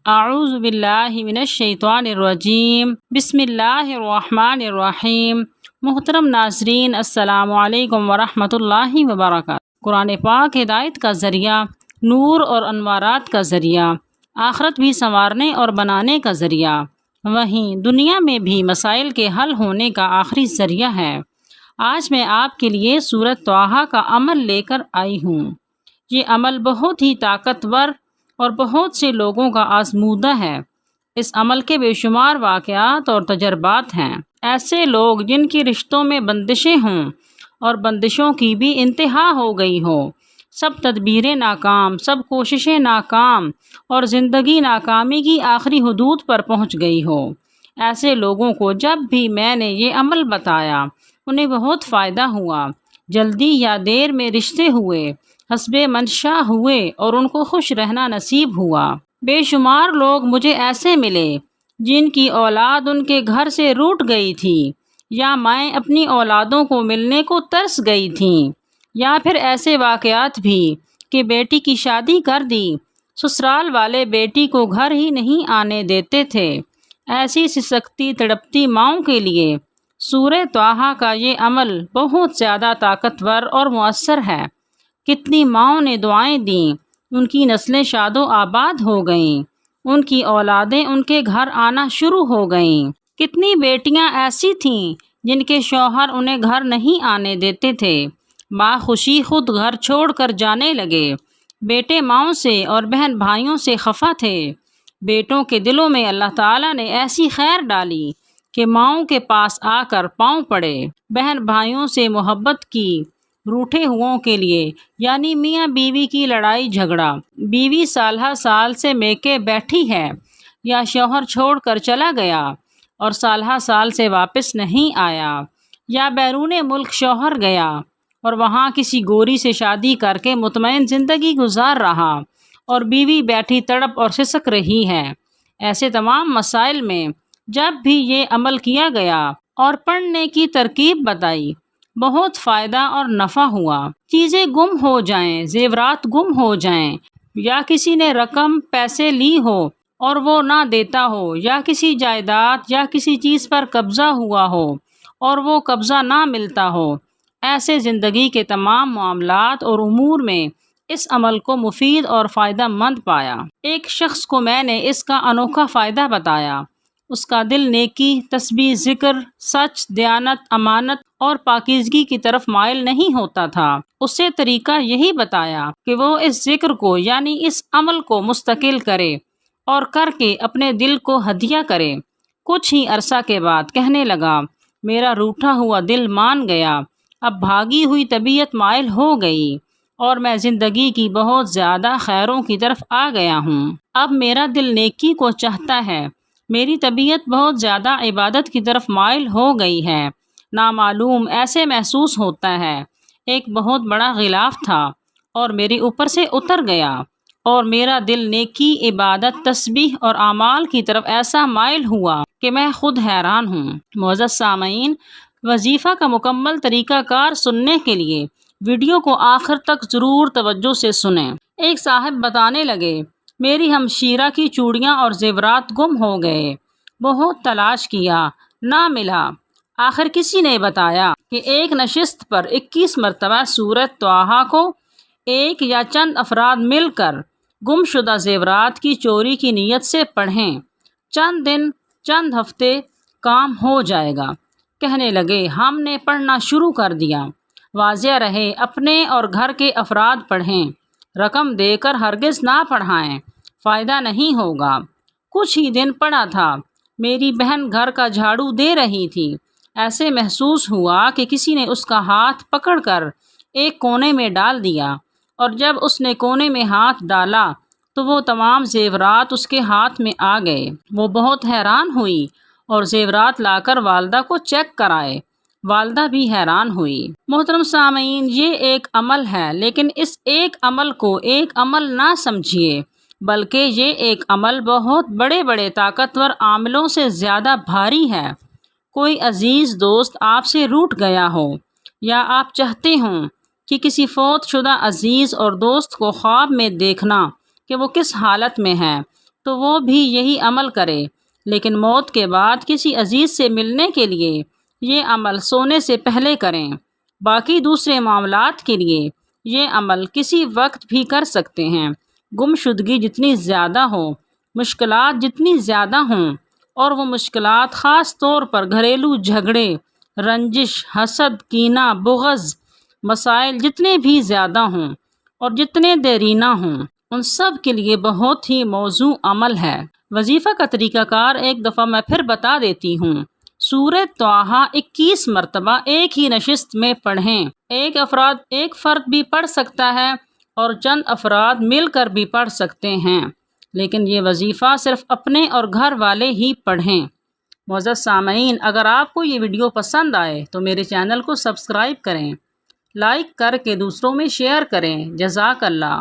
اعوذ باللہ من الشیطان الرجیم بسم اللہ الرحمن الرحیم۔ محترم ناظرین، السلام علیکم ورحمۃ اللہ وبرکاتہ۔ قرآن پاک ہدایت کا ذریعہ، نور اور انوارات کا ذریعہ، آخرت بھی سنوارنے اور بنانے کا ذریعہ، وہیں دنیا میں بھی مسائل کے حل ہونے کا آخری ذریعہ ہے۔ آج میں آپ کے لیے سورۃ طٰہٰ کا عمل لے کر آئی ہوں۔ یہ عمل بہت ہی طاقتور اور بہت سے لوگوں کا آزمودہ ہے۔ اس عمل کے بے شمار واقعات اور تجربات ہیں۔ ایسے لوگ جن کی رشتوں میں بندشیں ہوں اور بندشوں کی بھی انتہا ہو گئی ہو، سب تدبیریں ناکام، سب کوششیں ناکام اور زندگی ناکامی کی آخری حدود پر پہنچ گئی ہو، ایسے لوگوں کو جب بھی میں نے یہ عمل بتایا انہیں بہت فائدہ ہوا، جلدی یا دیر میں رشتے ہوئے، حسب منشا ہوئے اور ان کو خوش رہنا نصیب ہوا۔ بے شمار لوگ مجھے ایسے ملے جن کی اولاد ان کے گھر سے روٹ گئی تھی، یا مائیں اپنی اولادوں کو ملنے کو ترس گئی تھیں، یا پھر ایسے واقعات بھی کہ بیٹی کی شادی کر دی، سسرال والے بیٹی کو گھر ہی نہیں آنے دیتے تھے۔ ایسی سسکتی تڑپتی ماؤں کے لیے سورۃ طٰہٰ کا یہ عمل بہت زیادہ طاقتور اور مؤثر ہے۔ کتنی ماؤں نے دعائیں دیں، ان کی نسلیں شاد و آباد ہو گئیں، ان کی اولادیں ان کے گھر آنا شروع ہو گئیں۔ کتنی بیٹیاں ایسی تھیں جن کے شوہر انہیں گھر نہیں آنے دیتے تھے، باخوشی خود گھر چھوڑ کر جانے لگے۔ بیٹے ماؤں سے اور بہن بھائیوں سے خفا تھے۔ بیٹوں کے دلوں میں اللہ تعالیٰ نے ایسی خیر ڈالی کہ ماؤں کے پاس آ کر پاؤں پڑے۔ بہن بھائیوں سے محبت کی، روٹھے ہوں کے لیے، یعنی میاں بیوی کی لڑائی جھگڑا، بیوی سالہ سال سے میکے بیٹھی ہے یا شوہر چھوڑ کر چلا گیا اور سالہ سال سے واپس نہیں آیا، یا بیرون ملک شوہر گیا اور وہاں کسی گوری سے شادی کر کے مطمئن زندگی گزار رہا اور بیوی بیٹھی تڑپ اور سسک رہی ہے۔ ایسے تمام مسائل میں جب بھی یہ عمل کیا گیا اور پڑھنے کی ترکیب بتائی، بہت فائدہ اور نفع ہوا۔ چیزیں گم ہو جائیں، زیورات گم ہو جائیں، یا کسی نے رقم پیسے لی ہو اور وہ نہ دیتا ہو، یا کسی جائیداد یا کسی چیز پر قبضہ ہوا ہو اور وہ قبضہ نہ ملتا ہو، ایسے زندگی کے تمام معاملات اور امور میں اس عمل کو مفید اور فائدہ مند پایا۔ ایک شخص کو میں نے اس کا انوکھا فائدہ بتایا۔ اس کا دل نیکی، تسبیح، ذکر، سچ، دیانت، امانت اور پاکیزگی کی طرف مائل نہیں ہوتا تھا۔ اسے طریقہ یہی بتایا کہ وہ اس ذکر کو یعنی اس عمل کو مستقل کرے اور کر کے اپنے دل کو ہدیہ کرے۔ کچھ ہی عرصہ کے بعد کہنے لگا، میرا روٹھا ہوا دل مان گیا، اب بھاگی ہوئی طبیعت مائل ہو گئی اور میں زندگی کی بہت زیادہ خیروں کی طرف آ گیا ہوں۔ اب میرا دل نیکی کو چاہتا ہے، میری طبیعت بہت زیادہ عبادت کی طرف مائل ہو گئی ہے۔ نامعلوم ایسے محسوس ہوتا ہے ایک بہت بڑا غلاف تھا اور میرے اوپر سے اتر گیا، اور میرا دل نیکی، عبادت، تسبیح اور اعمال کی طرف ایسا مائل ہوا کہ میں خود حیران ہوں۔ معزز سامعین، وظیفہ کا مکمل طریقہ کار سننے کے لیے ویڈیو کو آخر تک ضرور توجہ سے سنیں۔ ایک صاحب بتانے لگے، میری ہمشیرہ کی چوڑیاں اور زیورات گم ہو گئے، بہت تلاش کیا، نہ ملا۔ آخر کسی نے بتایا کہ ایک نشست پر 21 مرتبہ سورۃ طٰہٰ کو ایک یا چند افراد مل کر گم شدہ زیورات کی چوری کی نیت سے پڑھیں، چند دن، چند ہفتے کام ہو جائے گا۔ کہنے لگے، ہم نے پڑھنا شروع کر دیا۔ واضح رہے اپنے اور گھر کے افراد پڑھیں، رقم دے کر ہرگز نہ پڑھائیں، فائدہ نہیں ہوگا۔ کچھ ہی دن پڑھا تھا، میری بہن گھر کا جھاڑو دے رہی تھی، ایسے محسوس ہوا کہ کسی نے اس کا ہاتھ پکڑ کر ایک کونے میں ڈال دیا، اور جب اس نے کونے میں ہاتھ ڈالا تو وہ تمام زیورات اس کے ہاتھ میں آ گئے۔ وہ بہت حیران ہوئی اور زیورات لا کر والدہ کو چیک کرائے۔ والدہ بھی حیران ہوئی۔ محترم سامعین، یہ ایک عمل ہے، لیکن اس ایک عمل کو ایک عمل نہ سمجھیے، بلکہ یہ ایک عمل بہت بڑے بڑے طاقتور عاملوں سے زیادہ بھاری ہے۔ کوئی عزیز دوست آپ سے روٹھ گیا ہو، یا آپ چاہتے ہوں کہ کسی فوت شدہ عزیز اور دوست کو خواب میں دیکھنا کہ وہ کس حالت میں ہے، تو وہ بھی یہی عمل کرے، لیکن موت کے بعد کسی عزیز سے ملنے کے لیے یہ عمل سونے سے پہلے کریں۔ باقی دوسرے معاملات کے لیے یہ عمل کسی وقت بھی کر سکتے ہیں۔ گمشدگی جتنی زیادہ ہو، مشکلات جتنی زیادہ ہوں، اور وہ مشکلات خاص طور پر گھریلو جھگڑے، رنجش، حسد، کینہ، بغض، مسائل جتنے بھی زیادہ ہوں اور جتنے دیرینہ ہوں، ان سب کے لیے بہت ہی موزوں عمل ہے۔ وظیفہ کا طریقہ کار ایک دفعہ میں پھر بتا دیتی ہوں۔ سورہ طٰہٰ 21 مرتبہ ایک ہی نشست میں پڑھیں۔ ایک فرد بھی پڑھ سکتا ہے اور چند افراد مل کر بھی پڑھ سکتے ہیں، لیکن یہ وظیفہ صرف اپنے اور گھر والے ہی پڑھیں۔ معزز سامعین، اگر آپ کو یہ ویڈیو پسند آئے تو میرے چینل کو سبسکرائب کریں، لائک کر کے دوسروں میں شیئر کریں۔ جزاک اللہ۔